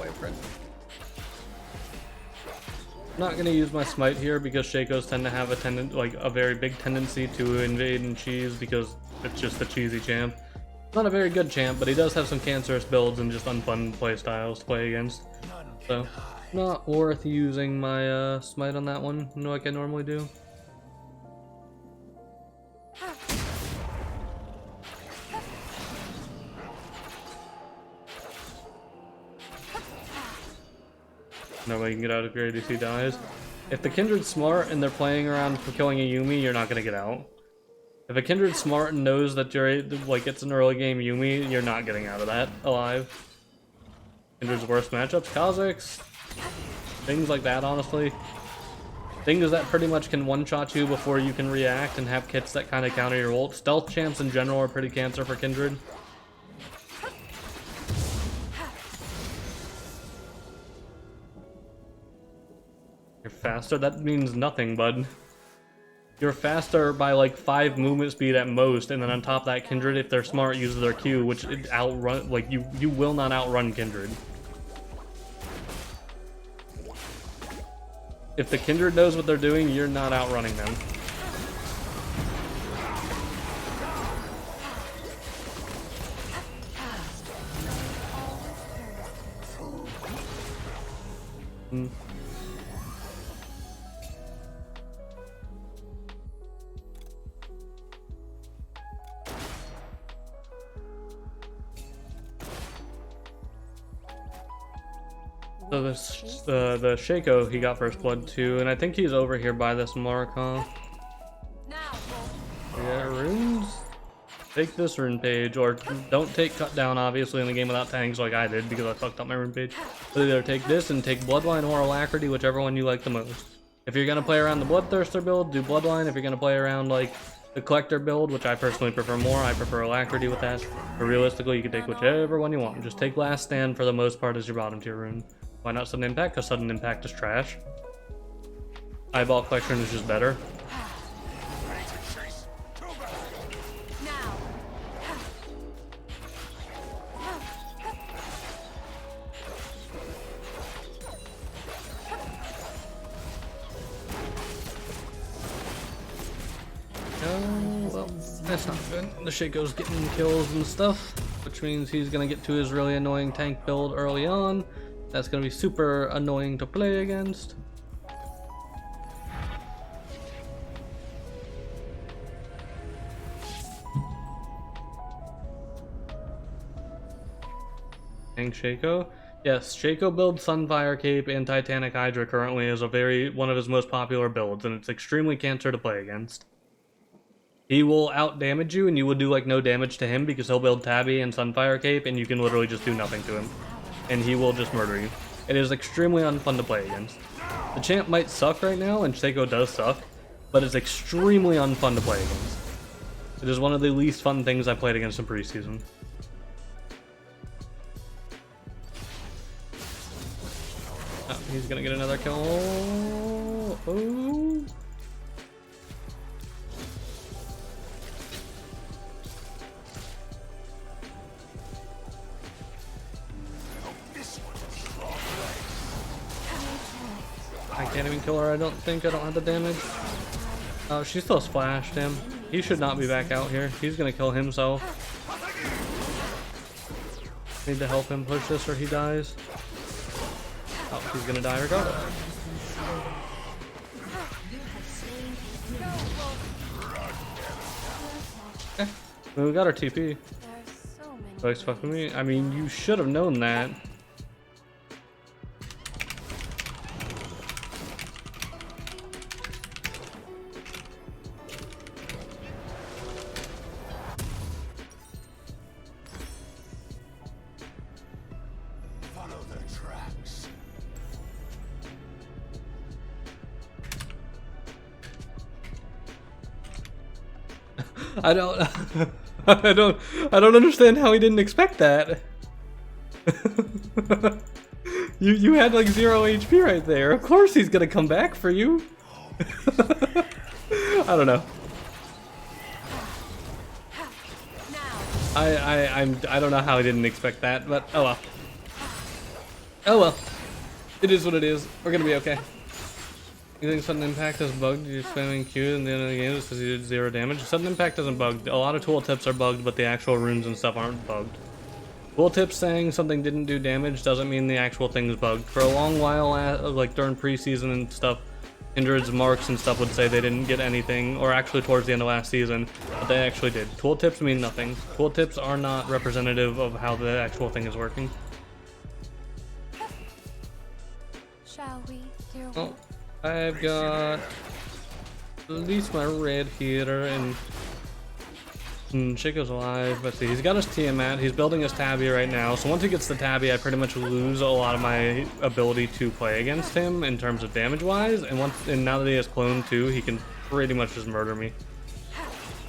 away, friend. I'm not gonna use my smite here because Shakos tend to have a very big tendency to invade and cheese because it's just a cheesy champ. Not a very good champ, but he does have some cancerous builds and just unfun play styles to play against. So, not worth using my smite on that one, like I normally do. No way you can get out of grade if he dies. If the Kindred's smart and they're playing around for killing a Yuumi, you're not gonna get out. If a Kindred's smart and knows that you're like it's an early game Yuumi, you're not getting out of that alive. Kindred's worst matchups, Kha'Zix, things like that, honestly. Things that pretty much can one-shot you before you can react and have kits that kind of counter your ult. Stealth champs in general are pretty cancer for Kindred. You're faster? That means nothing, bud. You're faster by like 5 movement speed at most, and then on top of that, Kindred, if they're smart, uses their Q, which it outrun, like you will not outrun Kindred. If the Kindred knows what they're doing, you're not outrunning them. So the Shaco, he got first blood too, and I think he's over here by this mark, huh? Yeah, runes? Take this rune page, or don't take cut down, obviously, in the game without tanks like I did, because I fucked up my rune page. But either take this and take Bloodline or Alacrity, whichever one you like the most. If you're gonna play around the Bloodthirster build, do Bloodline. If you're gonna play around, like, the Collector build, which I personally prefer more, I prefer Alacrity with that. But realistically, you can take whichever one you want. Just take Last Stand for the most part as your bottom tier rune. Why not Sudden Impact? Because Sudden Impact is trash. Eyeball Collection is just better. Well, that's not good. The Shaco's getting kills and stuff, which means he's gonna get to his really annoying tank build early on. That's gonna be super annoying to play against. Tank Shaco? Yes, Shaco build Sunfire Cape and Titanic Hydra currently is one of his most popular builds, and it's extremely cancer to play against. He will out damage you, and you will do like no damage to him because he'll build Tabby and Sunfire Cape, and you can literally just do nothing to him. And he will just murder you. It is extremely unfun to play against. The champ might suck right now, and Shaco does suck, but it's extremely unfun to play against. It is one of the least fun things I played against in preseason. Oh, he's gonna get another kill. Oh. I can't even kill her, I don't think. I don't have the damage. Oh, she still splashed him. He should not be back out here. He's gonna kill himself. Need to help him push this or he dies. Oh, he's gonna die regardless. Okay. Well, we got our TP. So he's fucking me. I mean, you should have known that. I don't understand how he didn't expect that. you had like 0 HP right there. Of course he's gonna come back for you. I don't know. I don't know how he didn't expect that, but oh well. Oh well. It is what it is. We're gonna be okay. You think sudden impact is bugged? You're spamming Q in the end of the game just because you did 0 damage? Sudden impact isn't bugged. A lot of tooltips are bugged, but the actual runes and stuff aren't bugged. Tooltips saying something didn't do damage doesn't mean the actual thing is bugged. For a long while, like during preseason and stuff, Kindred's marks and stuff would say they didn't get anything, or actually towards the end of last season, but they actually did. Tooltips mean nothing. Tooltips are not representative of how the actual thing is working. Shall we, dear Oh, I've got at least my red here, and Shaco's alive. Let's see, he's got his Tiamat, he's building his Tabby right now, so once he gets the Tabby, I pretty much lose a lot of my ability to play against him in terms of damage-wise, and now that he has Clone too, he can pretty much just murder me.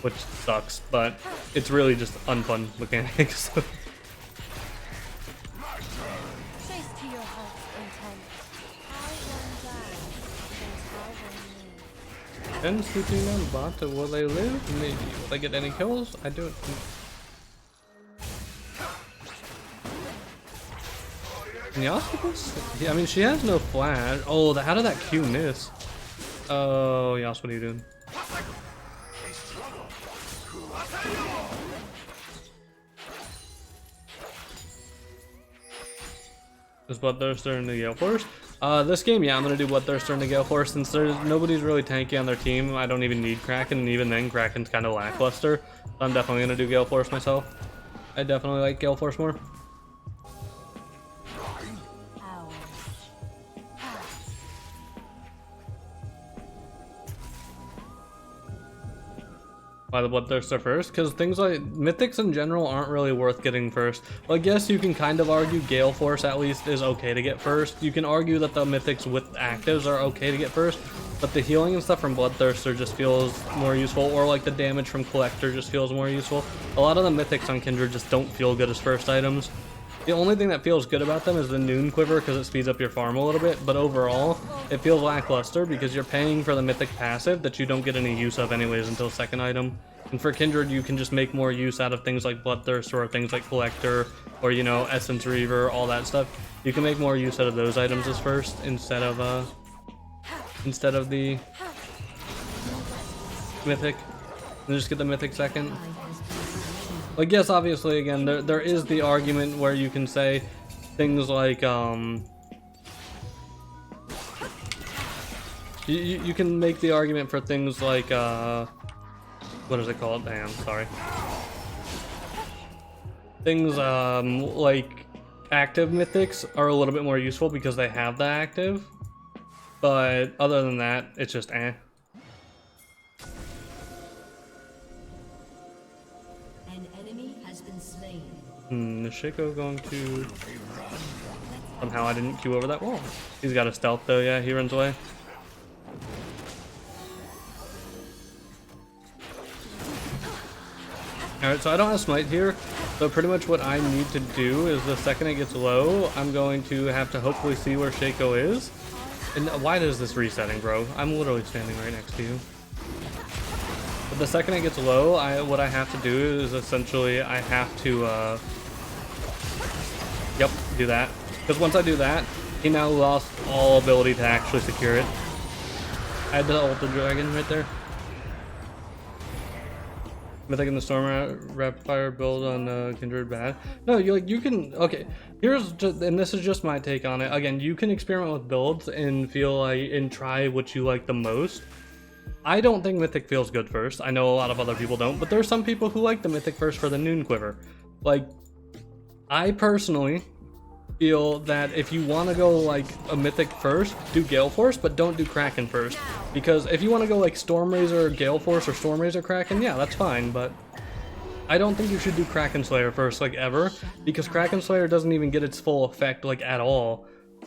Which sucks, but it's really just unfun mechanics. And sleeping on bot, will they live? Maybe. Will they get any kills? I don't think. Can Yasuo get this? Yeah, I mean, she has no flash. Oh, how did that Q miss? Oh, Yasuo, what are you doing? Is Bloodthirster in the galeforce? This game, yeah, I'm gonna do Bloodthirster in the galeforce since nobody's really tanky on their team. I don't even need Kraken, and even then, Kraken's kind of lackluster. So I'm definitely gonna do galeforce myself. I definitely like galeforce more. Why the Bloodthirster first? Because things like mythics in general aren't really worth getting first. Well, I guess you can kind of argue galeforce at least is okay to get first. You can argue that the mythics with actives are okay to get first, but the healing and stuff from Bloodthirster just feels more useful, or like the damage from Collector just feels more useful. A lot of the mythics on Kindred just don't feel good as first items. The only thing that feels good about them is the Noon Quiver because it speeds up your farm a little bit, but overall, it feels lackluster because you're paying for the mythic passive that you don't get any use of anyways until second item. And for Kindred, you can just make more use out of things like Bloodthirster or things like Collector or, you know, Essence Reaver, all that stuff. You can make more use out of those items as first instead of the mythic. And just get the mythic second. Like, yes, obviously, again, there is the argument where you can say things like, you can make the argument for things like, what is it called? Damn, sorry. Things, like active mythics are a little bit more useful because they have the active, but other than that, it's just eh. Is Shaco going to... Somehow I didn't queue over that wall. He's got a stealth though, yeah, he runs away. Alright, so I don't have smite here, so pretty much what I need to do is the second it gets low, I'm going to have to hopefully see where Shaco is. And why does this resetting, bro? I'm literally standing right next to you. But the second it gets low, what I have to do is essentially I have to yep, do that. Because once I do that, he now lost all ability to actually secure it. I had to ult the dragon right there. Mythic in the Storm Rapid Fire build on Kindred bad. No, you can, okay, here's just, and this is just my take on it. Again, you can experiment with builds and feel like, and try what you like the most. I don't think Mythic feels good first. I know a lot of other people don't, but there's some people who like the Mythic first for the Noon Quiver. Like, I personally feel that if you want to go like a Mythic first, do Galeforce, but don't do Kraken first. Because if you want to go like Stormrazor, Galeforce, or Stormrazor Kraken, yeah, that's fine, but I don't think you should do Kraken Slayer first, like ever, because Kraken Slayer doesn't even get its full effect, like at all,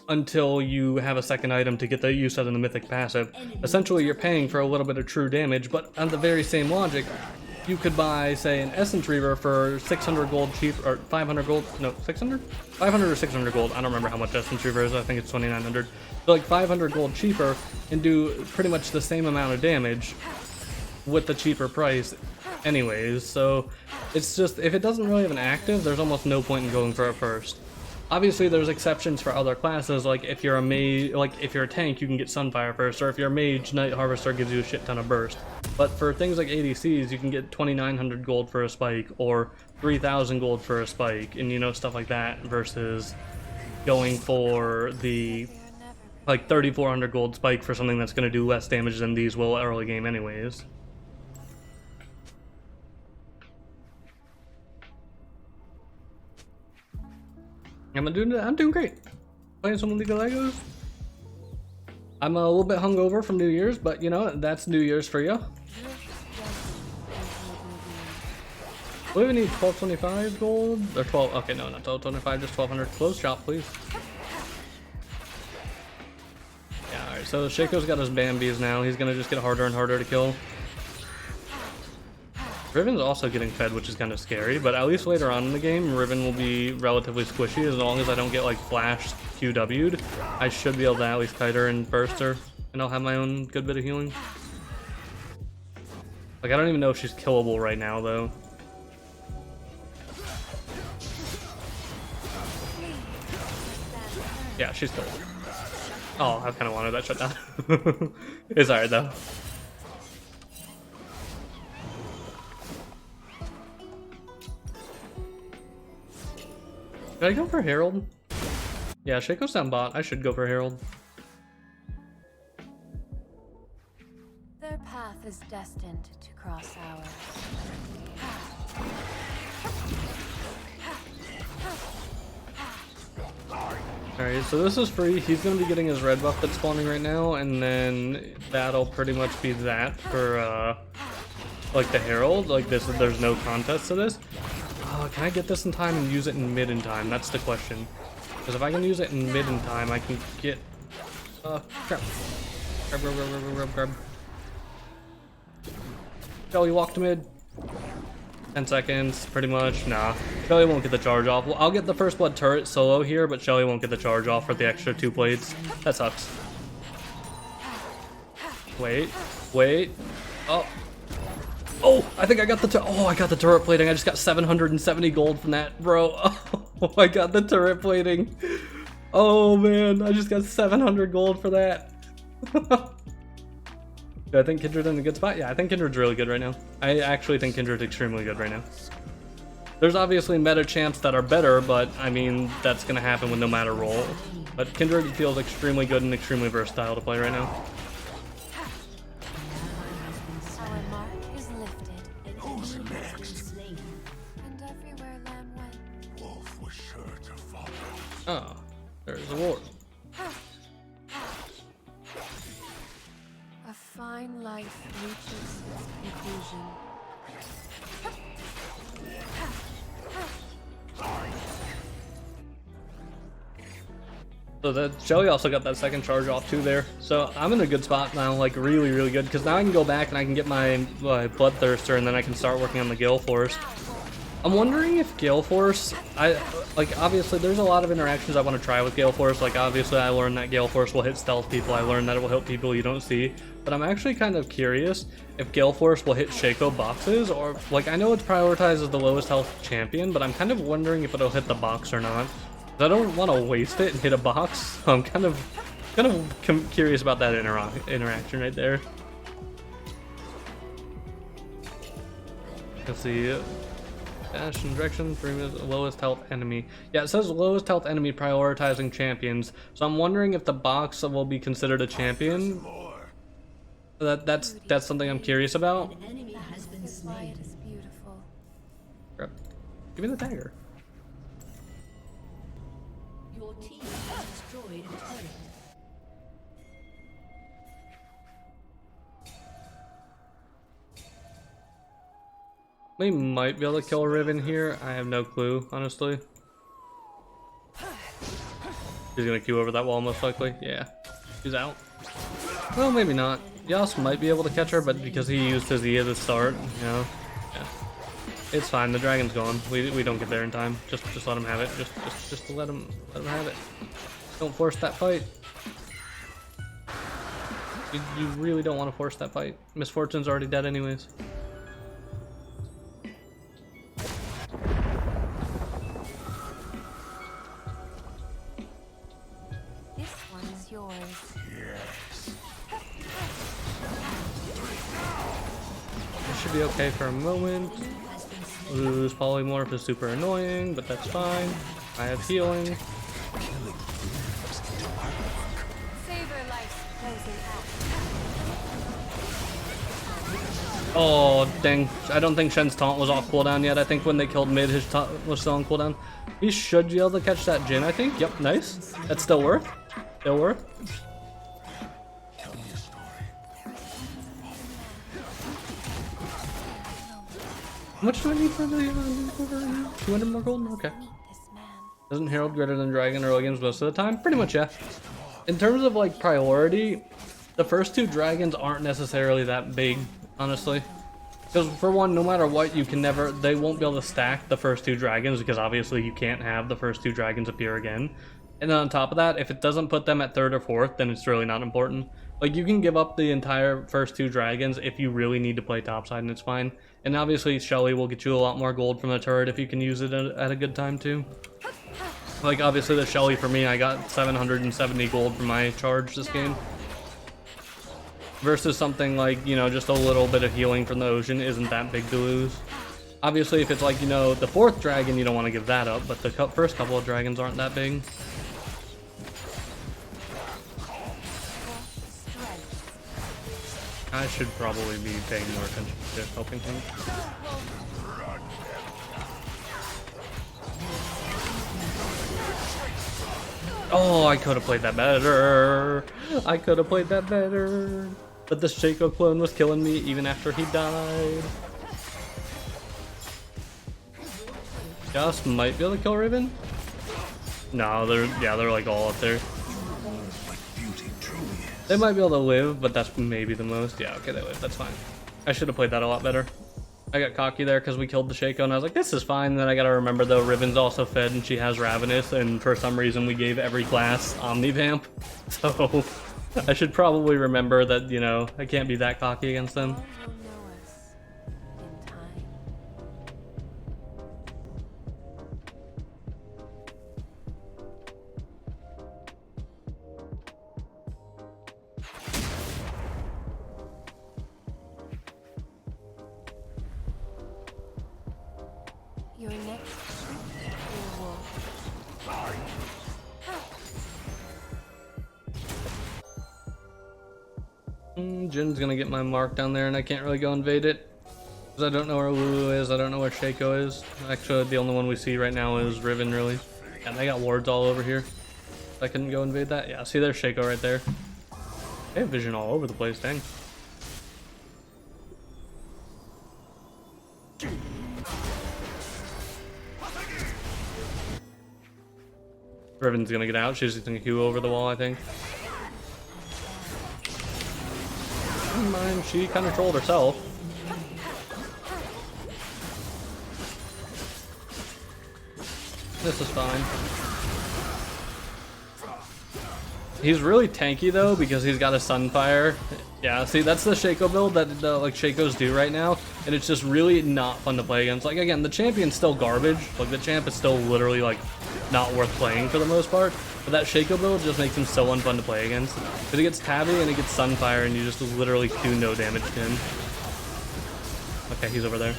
until you have a second item to get the use out of the Mythic passive. Essentially, you're paying for a little bit of true damage, but on the very same logic, you could buy, say, an Essence Reaver for 600 gold cheap, or 500 gold, no, 600? 500 or 600 gold, I don't remember how much Essence Reaver is, I think it's 2,900. So like 500 gold cheaper, and do pretty much the same amount of damage with the cheaper price anyways. So it's just, if it doesn't really have an active, there's almost no point in going for it first. Obviously, there's exceptions for other classes, like if you're a mage, like if you're a tank, you can get Sunfire first, or if you're a mage, Night Harvester gives you a shit ton of burst. But for things like ADCs, you can get 2,900 gold for a spike, or 3,000 gold for a spike, and you know, stuff like that, versus going for the like 3,400 gold spike for something that's going to do less damage than these will early game anyways. I'm doing great. Playing some League of Legos. I'm a little bit hungover from New Year's, but you know, that's New Year's for you. We even need 1225 gold, or 12, okay, no, not 1225, just 1200. Close shop, please. Yeah, alright, so Shaco's got his Bambis now. He's gonna just get harder and harder to kill. Riven's also getting fed, which is kind of scary, but at least later on in the game, Riven will be relatively squishy. As long as I don't get like flashed QW'd, I should be able to at least kite her and burst her, and I'll have my own good bit of healing. Like, I don't even know if she's killable right now, though. Yeah, she's killable. Oh, I kind of wanted that shut down. It's alright, though. Did I go for Herald? Yeah, Shaco's down bot. I should go for Herald. Their path is destined to cross ours. Alright, so this is free. He's going to be getting his red buff that's spawning right now, and then that'll pretty much be that for, like, the Herald. Like, there's no contest to this. Can I get this in time and use it in mid in time? That's the question. Because if I can use it in mid in time, I can get... grab. Grab. Shelly, walk to mid. 10 seconds, pretty much. Nah, Shelly won't get the charge off. Well, I'll get the first blood turret solo here, but Shelly won't get the charge off for the extra 2 plates. That sucks. Wait. Oh, I think I got the I got the turret plating. I just got 770 gold from that, bro. Oh, I got the turret plating. Oh man, I just got 700 gold for that. Do I think Kindred's in a good spot? Yeah, I think Kindred's really good right now. I actually think Kindred's extremely good right now. There's obviously meta champs that are better, but I mean, that's gonna happen with no matter role. But Kindred feels extremely good and extremely versatile to play right now. Oh, there's a ward. A fine life reaches its conclusion. So that Shelly also got that second charge off too there. So I'm in a good spot now, like really, really good, because now I can go back and I can get my Bloodthirster, and then I can start working on the galeforce. I'm wondering if galeforce, obviously there's a lot of interactions I want to try with galeforce. Like obviously I learned that galeforce will hit stealth people. I learned that it will hit people you don't see. But I'm actually kind of curious if galeforce will hit Shaco boxes, or like I know it's prioritized as the lowest health champion, but I'm kind of wondering if it'll hit the box or not. I don't want to waste it and hit a box. So I'm kind of curious about that interaction right there. Let's see. Dash and direction, lowest health enemy. Yeah, it says lowest health enemy prioritizing champions. So I'm wondering if the box will be considered a champion. That's something I'm curious about. Grab. Give me the dagger. Your team has destroyed a turret. We might be able to kill Riven here. I have no clue, honestly. He's gonna queue over that wall most likely. Yeah, he's out. Well, maybe not. Yas might be able to catch her, but because he used his E at the start, you know, yeah, it's fine. The dragon's gone. We don't get there in time. Just let him have it. Just let him have it. Don't force that fight. You really don't want to force that fight. Misfortune's already dead anyways. should be okay for a moment. Lose polymorph is super annoying, but that's fine. I have healing. Savor life's closing act. Oh, dang. I don't think Shen's taunt was off cooldown yet. I think when they killed mid, his taunt was still on cooldown. He should be able to catch that Jhin, I think. Yep, nice. That's still worth. Still worth. How much do I need for the 200 more gold? Okay. Doesn't Herald greater than Dragon early games most of the time? Pretty much, yeah. In terms of like priority, the first 2 dragons aren't necessarily that big, honestly. Because for one, no matter what, you can never, they won't be able to stack the first 2 dragons because obviously you can't have the first 2 dragons appear again. And then on top of that, if it doesn't put them at 3rd or 4th, then it's really not important. Like, you can give up the entire first 2 dragons if you really need to play topside, and it's fine. And obviously, Shelly will get you a lot more gold from the turret if you can use it at a good time, too. Like, obviously, the Shelly, for me, I got 770 gold from my charge this game. Versus something like, you know, just a little bit of healing from the ocean isn't that big to lose. Obviously, if it's like, you know, the 4th dragon, you don't want to give that up, but the first couple of dragons aren't that big. I should probably be paying more attention to helping him. Oh, I could have played that better. I could have played that better. But the Shaco clone was killing me even after he died. Just might be able to kill Raven. No, they're like all up there. They might be able to live, but that's maybe the most. Yeah, okay, they live. That's fine. I should have played that a lot better. I got cocky there because we killed the Shaco, and I was like, this is fine. And then I got to remember, though, Riven's also fed, and she has Ravenous, and for some reason we gave every class Omnivamp. So I should probably remember that, you know, I can't be that cocky against them. Your next Jin's gonna get my mark down there, and I can't really go invade it because I don't know where Lulu is. I don't know where Shaco is. Actually, the only one we see right now is Riven, really. And they got wards all over here. I couldn't go invade that. Yeah, see, there's Shaco right there. They have vision all over the place. Dang. Riven's gonna get out. She's gonna Q over the wall, I think. Never mind, she kind of trolled herself. This is fine. He's really tanky though because he's got a Sunfire. Yeah, see, that's the Shaco build that like Shacos do right now, and it's just really not fun to play against. Like, again, the champion's still garbage. Like, the champ is still literally like not worth playing for the most part. But that Shaco build just makes him so unfun to play against. Because he gets Tabby and he gets Sunfire, and you just literally do no damage to him. Okay, he's over there.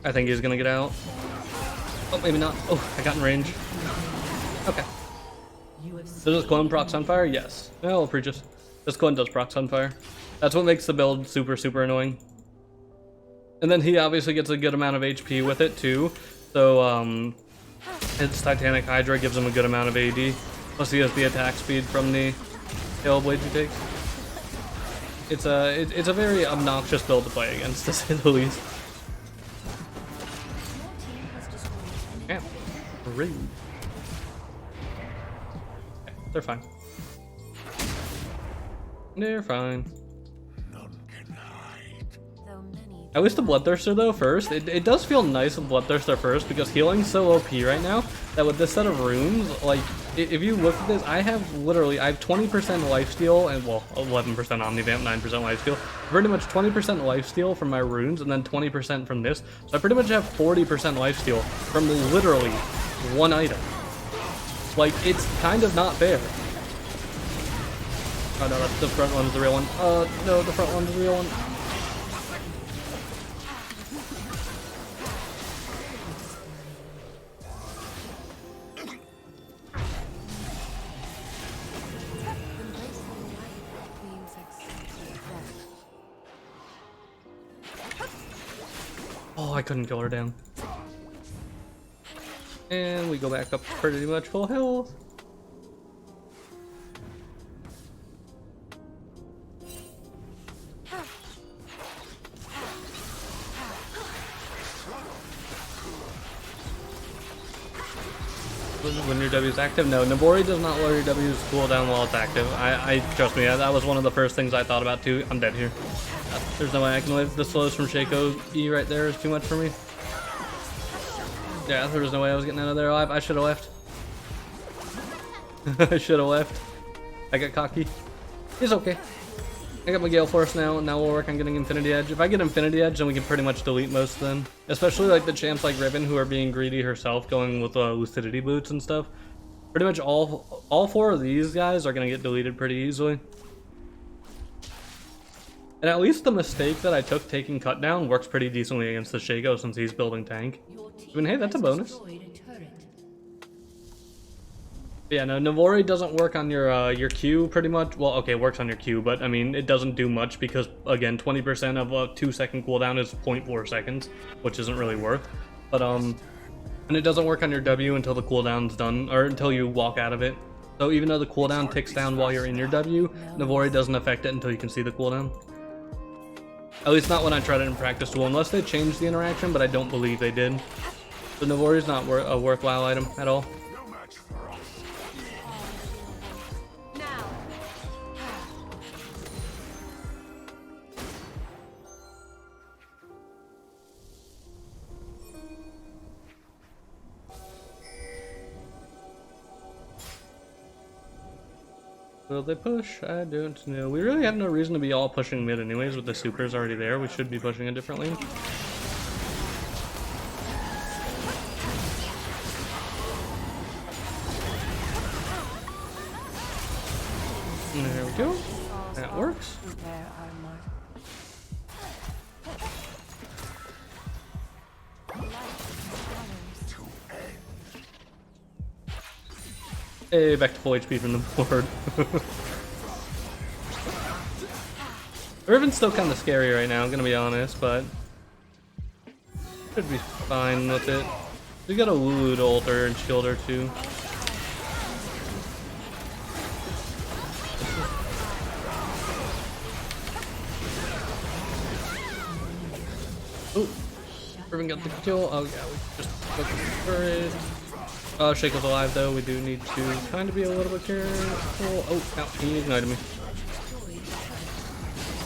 I think he's gonna get out. Oh, maybe not. Oh, I got in range. Okay. Does this clone proc Sunfire? Yes. No, I'll preach it. This clone does proc Sunfire. That's what makes the build super, super annoying. And then he obviously gets a good amount of HP with it too. So, his Titanic Hydra gives him a good amount of AD. Plus he has the attack speed from the Hail Blade he takes. It's a very obnoxious build to play against, to say the least. Yeah, rude. Okay, they're fine. They're fine. Though many At least the Bloodthirster though first. It does feel nice with Bloodthirster first because healing's so OP right now that with this set of runes, like if you look at this, I have 20% lifesteal and well 11% Omnivamp, 9% lifesteal. Pretty much 20% lifesteal from my runes and then 20% from this. So I pretty much have 40% lifesteal from literally one item. Like it's kind of not fair. Oh no, that's the front one's the real one. No, the front one's the real one. Oh, I couldn't kill her down. And we go back up to pretty much full health. When your W is active? No, Nabori does not lower your W's cooldown while it's active. I trust me, that was one of the first things I thought about too. I'm dead here. There's no way I can live. The slows from Shaco E right there is too much for me. Yeah, there was no way I was getting out of there alive. I should have left. I should have left. I got cocky. It's okay. I got my galeforce now, and now we'll work on getting Infinity Edge. If I get Infinity Edge, then we can pretty much delete most of them. Especially like the champs like Riven, who are being greedy herself, going with lucidity boots and stuff. Pretty much all 4 of these guys are gonna get deleted pretty easily. And at least the mistake that I took taking cut down works pretty decently against the Shaco since he's building tank. I mean, hey, that's a bonus. Yeah, no, Navori doesn't work on your Q pretty much. Well, okay, works on your Q, but I mean, it doesn't do much because, again, 20% of a 2-second cooldown is 0.4 seconds, which isn't really worth. But, and it doesn't work on your W until the cooldown's done, or until you walk out of it. So even though the cooldown ticks down while you're in your W, Navori doesn't affect it until you can see the cooldown. At least not when I tried it in practice tool, unless they changed the interaction, but I don't believe they did. So Navori's not a worthwhile item at all. Will they push? I don't know. We really have no reason to be all pushing mid anyways with the supers already there. We should be pushing a different lane. And there we go. That works. Hey, back to full HP from the board. Riven's still kind of scary right now, I'm gonna be honest, but should be fine with it. We got a Lulu to ult her and shield her too. Oh, Riven got the kill. Oh yeah, we just focus for it. Shaco's alive though, we do need to kind of be a little bit careful. Oh, ow, he ignited me.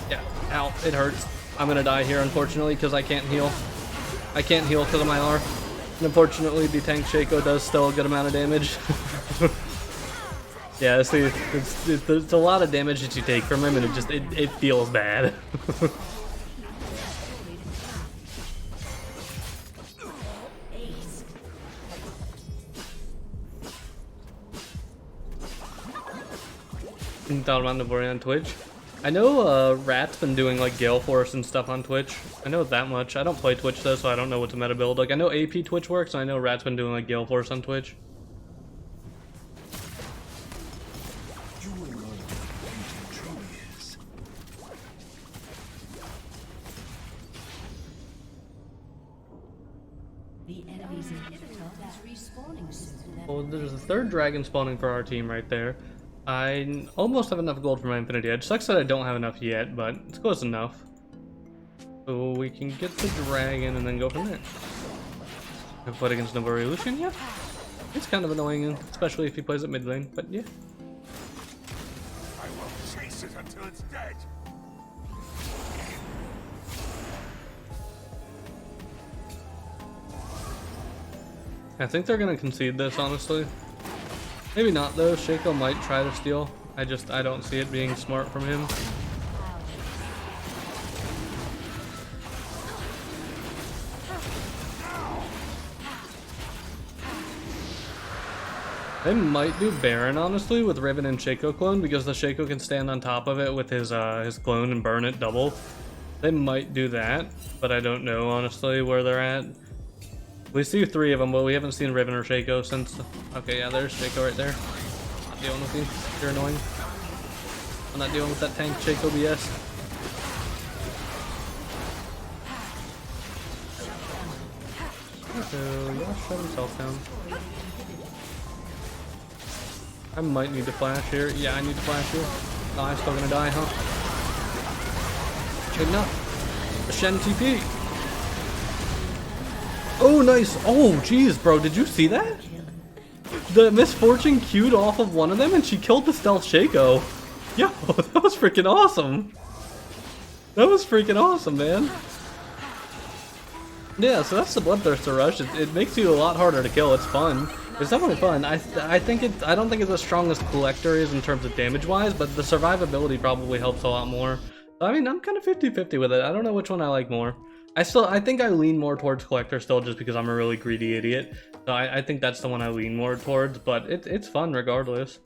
Yeah, ow, it hurts. I'm gonna die here unfortunately because I can't heal. I can't heal because of my R. And unfortunately the tank Shaco does still a good amount of damage. Yeah, see, it's a lot of damage that you take from him and it feels bad. Thought about Navori on Twitch. I know Rat's been doing like galeforce and stuff on Twitch. I know that much. I don't play Twitch though, so I don't know what's a meta build. Like I know AP Twitch works, and I know Rat's been doing like galeforce on Twitch. You will learn what truly is. The enemy's inhibitor is respawning soon. Well, there's a third dragon spawning for our team right there. I almost have enough gold for my Infinity Edge. Sucks that I don't have enough yet, but it's close enough. So we can get the dragon and then go from there. I've played against Navori Lucian, yeah. It's kind of annoying, especially if he plays at mid lane, but yeah. I will chase it until it's dead. I think they're gonna concede this, honestly. Maybe not though. Shaco might try to steal. I don't see it being smart from him. They might do Baron, honestly, with Riven and Shaco clone, because the Shaco can stand on top of it with his clone and burn it double. They might do that, but I don't know, honestly, where they're at. We see 3 of them, but we haven't seen Riven or Shaco since... Okay, yeah, there's Shaco right there. Not dealing with you. You're annoying. I'm not dealing with that tank Shaco BS. So, yeah, shut himself down. I might need to flash here. Yeah, I need to flash here. Oh, I'm still gonna die, huh? Good enough. Shen TP. Oh, nice. Oh, jeez, bro. Did you see that? The Misfortune queued off of one of them and she killed the stealth Shaco. Yo, that was freaking awesome. That was freaking awesome, man. Yeah, so that's the Bloodthirster rush. It makes you a lot harder to kill. It's fun. It's definitely fun. I don't think it's as strong as Collector is in terms of damage wise, but the survivability probably helps a lot more. I mean, I'm kind of 50-50 with it. I don't know which one I like more. I think I lean more towards Collector still, just because I'm a really greedy idiot. So I think that's the one I lean more towards, but it's fun regardless.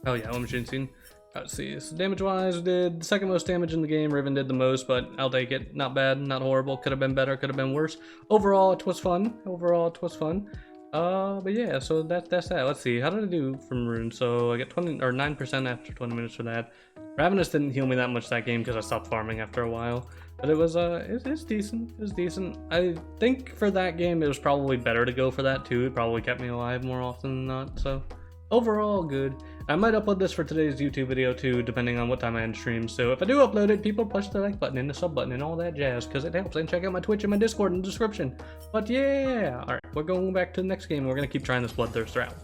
Oh yeah, home machine scene. Let's see. So damage wise, we did the second most damage in the game. Riven did the most, but I'll take it. Not bad, not horrible. Could have been better, could have been worse. Overall, it was fun. But yeah, so that's that. Let's see. How did I do from runes? So I get 20 or 9% after 20 minutes for that. Ravenous didn't heal me that much that game because I stopped farming after a while. But it was it's decent. It's decent. I think for that game it was probably better to go for that too. It probably kept me alive more often than not. So overall good. I might upload this for today's YouTube video too, depending on what time I end stream. So if I do upload it, people push the like button and the sub button and all that jazz, because it helps. And check out my Twitch and my Discord in the description. But yeah, alright, we're going back to the next game. We're gonna keep trying this Bloodthirster out.